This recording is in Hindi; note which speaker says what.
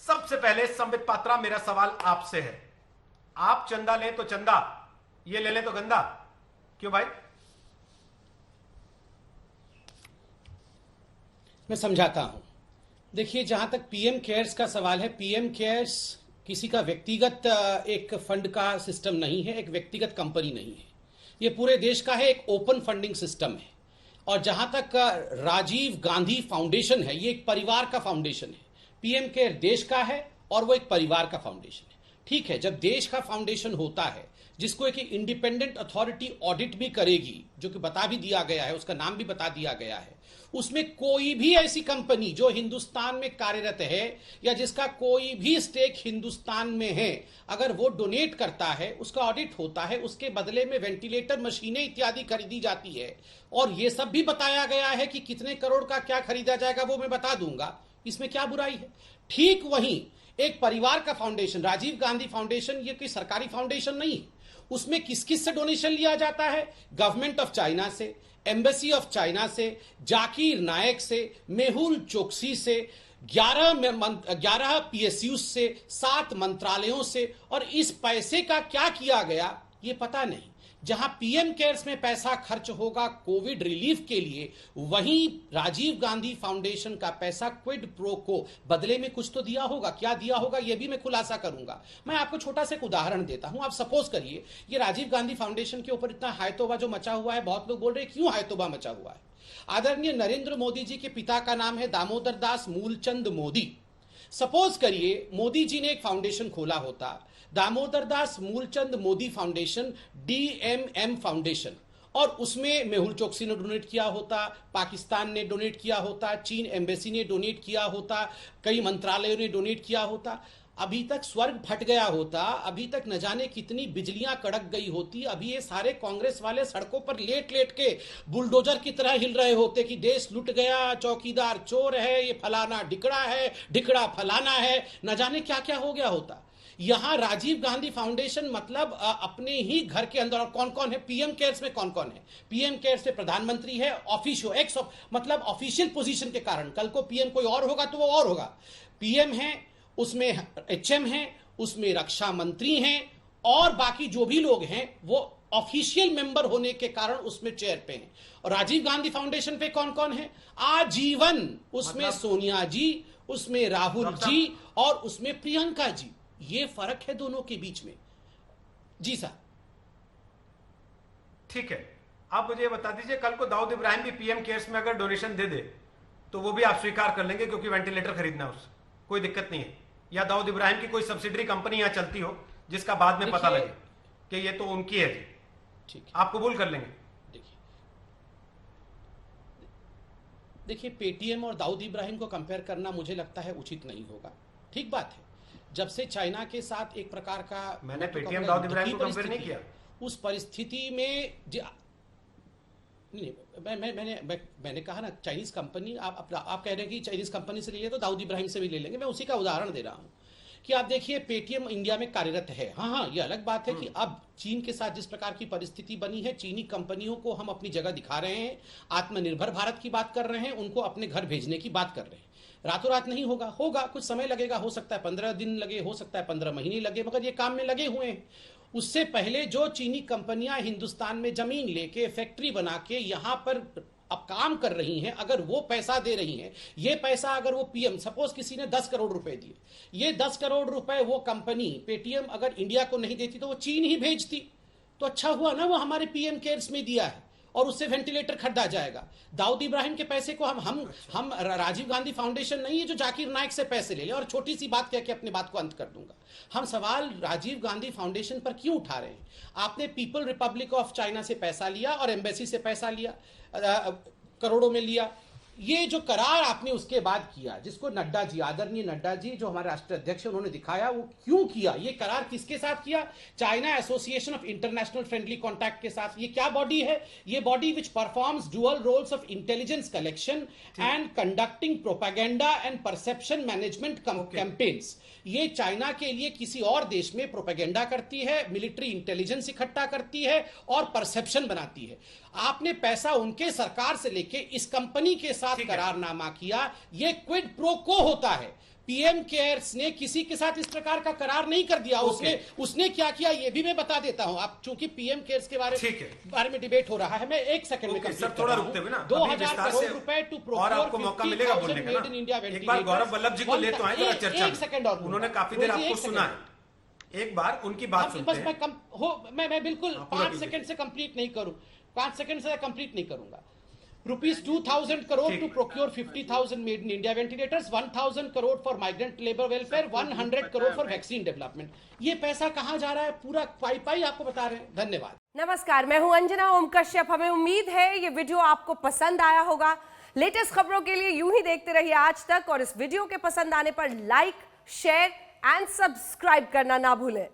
Speaker 1: सबसे पहले संबित पात्रा, मेरा सवाल आपसे है, आप चंदा लें तो चंदा, ये ले लें तो गंदा, क्यों भाई?
Speaker 2: मैं समझाता हूं। देखिए, जहां तक पीएम केयर्स का सवाल है, पीएम केयर्स किसी का व्यक्तिगत एक फंड का सिस्टम नहीं है, एक व्यक्तिगत कंपनी नहीं है। ये पूरे देश का है, एक ओपन फंडिंग सिस्टम है। और जहां तक राजीव गांधी फाउंडेशन है, ये एक परिवार का फाउंडेशन है। पीएम केयर देश का है और वो एक परिवार का फाउंडेशन है। ठीक है, जब देश का फाउंडेशन होता है, जिसको एक इंडिपेंडेंट अथॉरिटी ऑडिट भी करेगी, जो कि बता भी दिया गया है, उसका नाम भी बता दिया गया है, उसमें कोई भी ऐसी कंपनी जो हिंदुस्तान में कार्यरत है या जिसका कोई भी स्टेक हिंदुस्तान में है, अगर वो डोनेट करता है, उसका ऑडिट होता है, उसके बदले में वेंटिलेटर, मशीनें इत्यादि खरीदी जाती है। और ये सब भी बताया गया है कि कितने करोड़ का क्या खरीदा जाएगा, वो मैं बता दूंगा। इसमें क्या बुराई है? ठीक वहीं एक परिवार का फाउंडेशन, राजीव गांधी फाउंडेशन, ये कोई सरकारी फाउंडेशन नहीं है। उसमें किस किस से डोनेशन लिया जाता है? गवर्नमेंट ऑफ चाइना से, एम्बेसी ऑफ चाइना से, जाकिर नायक से, मेहुल चोकसी से, 11 पीएसयू से, 7 मंत्रालयों से। और इस पैसे का क्या किया गया ये पता नहीं। जहां पीएम केयर्स में पैसा खर्च होगा कोविड रिलीफ के लिए, वहीं राजीव गांधी फाउंडेशन का पैसा क्विड प्रो को बदले में कुछ तो दिया होगा। क्या दिया होगा ये भी मैं खुलासा करूंगा। मैं आपको छोटा सा एक उदाहरण देता हूं। आप सपोज करिए, ये राजीव गांधी फाउंडेशन के ऊपर इतना हायतोबा जो मचा हुआ है, बहुत लोग बोल रहे हैं क्यों हायतोबा मचा हुआ है। आदरणीय नरेंद्र मोदी जी के पिता का नाम है दामोदर दास मूलचंद मोदी। सपोज करिए मोदी जी ने एक फाउंडेशन खोला होता, Damodar Das Mulchand Modi foundation, DMM foundation, और उसमें मेहुल चोकसी ने डोनेट किया होता, पाकिस्तान ने डोनेट किया होता, चीन एम्बेसी ने डोनेट किया होता, कई मंत्रालयों ने डोनेट किया होता। अभी तक स्वर्ग फट गया होता, अभी तक न जाने कितनी बिजलियां कड़क गई होती। अभी ये सारे कांग्रेस वाले सड़कों पर लेट लेट के बुलडोजर की तरह हिल रहे होते कि देश लुट गया, चौकीदार चोर है, ये फलाना ढिकड़ा है, ढिकड़ा फलाना है, न जाने क्या क्या हो गया होता। यहां राजीव गांधी फाउंडेशन मतलब अपने ही घर के अंदर। और कौन कौन है पीएम केयर्स में? कौन कौन है पीएम केयर्स में? प्रधानमंत्री है, ऑफिशियल एक्स मतलब ऑफिशियल पोजीशन के कारण। कल को पीएम कोई और होगा तो वो और होगा। पीएम है, उसमें एचएम है, उसमें रक्षा मंत्री हैं, और बाकी जो भी लोग हैं वो ऑफिशियल मेंबर होने के कारण उसमें चेयर पे हैं। और राजीव गांधी फाउंडेशन पे कौन कौन है? आजीवन। उसमें मतलब सोनिया जी, उसमें राहुल जी, और उसमें प्रियंका जी। ये फर्क है दोनों के बीच में। जी सर।
Speaker 1: ठीक है, आप मुझे बता दीजिए, कल को दाऊद इब्राहिम भी पीएम केयर्स में अगर डोनेशन दे दे तो वो भी आप स्वीकार कर लेंगे क्योंकि वेंटिलेटर खरीदना है, उससे कोई दिक्कत नहीं है? या दाऊद इब्राहिम की कोई सब्सिडरी कंपनी यहां चलती हो जिसका बाद में पता लगे कि ये तो उनकी है जी, ठीक है, आप कबूल कर लेंगे?
Speaker 2: देखिए, पेटीएम और दाऊद इब्राहिम को कंपेयर करना मुझे लगता है उचित नहीं होगा। ठीक बात है, जब से चाइना के साथ एक प्रकार का,
Speaker 1: मैंने पेटीएम दाऊद इब्राहिम को कंपेयर नहीं किया।
Speaker 2: उस परिस्थिति में नहीं, मैंने कहा ना, चाइनीज कंपनी, आप कह रहे हैं कि चाइनीज कंपनी से ले तो दाऊद इब्राहिम से भी ले लेंगे। मैं उसी का उदाहरण दे रहा हूं कि आप देखिए, पेटीएम इंडिया में कार्यरत है। हाँ, ये अलग बात है कि अब चीन के साथ जिस प्रकार की परिस्थिति बनी है, चीनी कंपनियों को हम अपनी जगह दिखा रहे हैं, आत्मनिर्भर भारत की बात कर रहे हैं, उनको अपने घर भेजने की बात कर रहे हैं। रातों रात नहीं होगा, कुछ समय लगेगा, हो सकता है 15 दिन लगे, हो सकता है 15 महीने लगे, मगर ये काम में लगे हुए हैं। उससे पहले जो चीनी कंपनियां हिंदुस्तान में जमीन लेके, फैक्ट्री बना के यहां पर अब काम कर रही हैं, अगर वो पैसा दे रही हैं, ये पैसा अगर वो पीएम, सपोज किसी ने 10 करोड़ रुपए दिए, ये 10 करोड़ रुपए वो कंपनी पेटीएम अगर इंडिया को नहीं देती तो वो चीन ही भेजती। तो अच्छा हुआ ना वो हमारे पीएम केयर्स में दिया है, और उससे वेंटिलेटर खरीदा जाएगा। दाऊद इब्राहिम के पैसे को हम राजीव गांधी फाउंडेशन नहीं है जो जाकिर नायक से पैसे ले ले। और छोटी सी बात कह के अपनी बात को अंत कर दूंगा। हम सवाल राजीव गांधी फाउंडेशन पर क्यों उठा रहे हैं? आपने पीपल रिपब्लिक ऑफ चाइना से पैसा लिया और एम्बेसी से पैसा लिया, करोड़ों में लिया। ये जो करार आपने उसके बाद किया, जिसको नड्डा जी, आदरणीय नड्डा जी जो हमारे राष्ट्रीय अध्यक्ष उन्होंने दिखाया, वो क्यों किया? ये करार किसके साथ किया? China association of international friendly contact के साथ। ये क्या बॉडी है? ये body which performs dual roles of intelligence collection and conducting propaganda and perception management campaigns. ये चाइना के लिए किसी और देश में प्रोपेगेंडा करती है, मिलिट्री इंटेलिजेंस इकट्ठा करती है और परसेप्शन बनाती है। आपने पैसा उनके सरकार से लेके इस कंपनी के साथ साथ
Speaker 1: ठीक है।
Speaker 2: करारनामा किया, ये क्विड प्रो को होता है। पीएम केयर्स ने किसी के साथ इस प्रकार का करार नहीं कर दिया। उसने क्या किया ये भी मैं बता देता हूं। आप चूंकि पीएम केयर्स के बारे में डिबेट हो रहा है, मैं एक सेकंड में
Speaker 1: सर थोड़ा रुकते हुए ना
Speaker 2: 2000 करोड़ रुपए टू
Speaker 1: और आपको मौका मिलेगा बोलने का ना। एक बार गौरव वल्लभ जी को ले तो आए जरा चर्चा में।
Speaker 2: एक सेकंड और
Speaker 1: उन्होंने काफी देर आपको सुना है, एक बार उनकी बात सुनते हैं।
Speaker 2: मैं बिल्कुल 5 सेकंड से कंप्लीट नहीं करूं, 5 सेकंड से कंप्लीट नहीं करूंगा। Rupees 2000 crore to procure 50,000 made in India ventilators, 1000 crore for migrant labour welfare, 100 crore for vaccine development. ये पैसा कहां जा रहा है पूरा पाई आपको बता रहे हैं। धन्यवाद।
Speaker 3: नमस्कार, मैं हूं अंजना ओम कश्यप। हमें उम्मीद है ये वीडियो आपको पसंद आया होगा। लेटेस्ट खबरों के लिए यूं ही देखते रहिए आज तक, और इस वीडियो के पसंद आने पर लाइक, शेयर एंड सब्सक्राइब करना ना भूलें।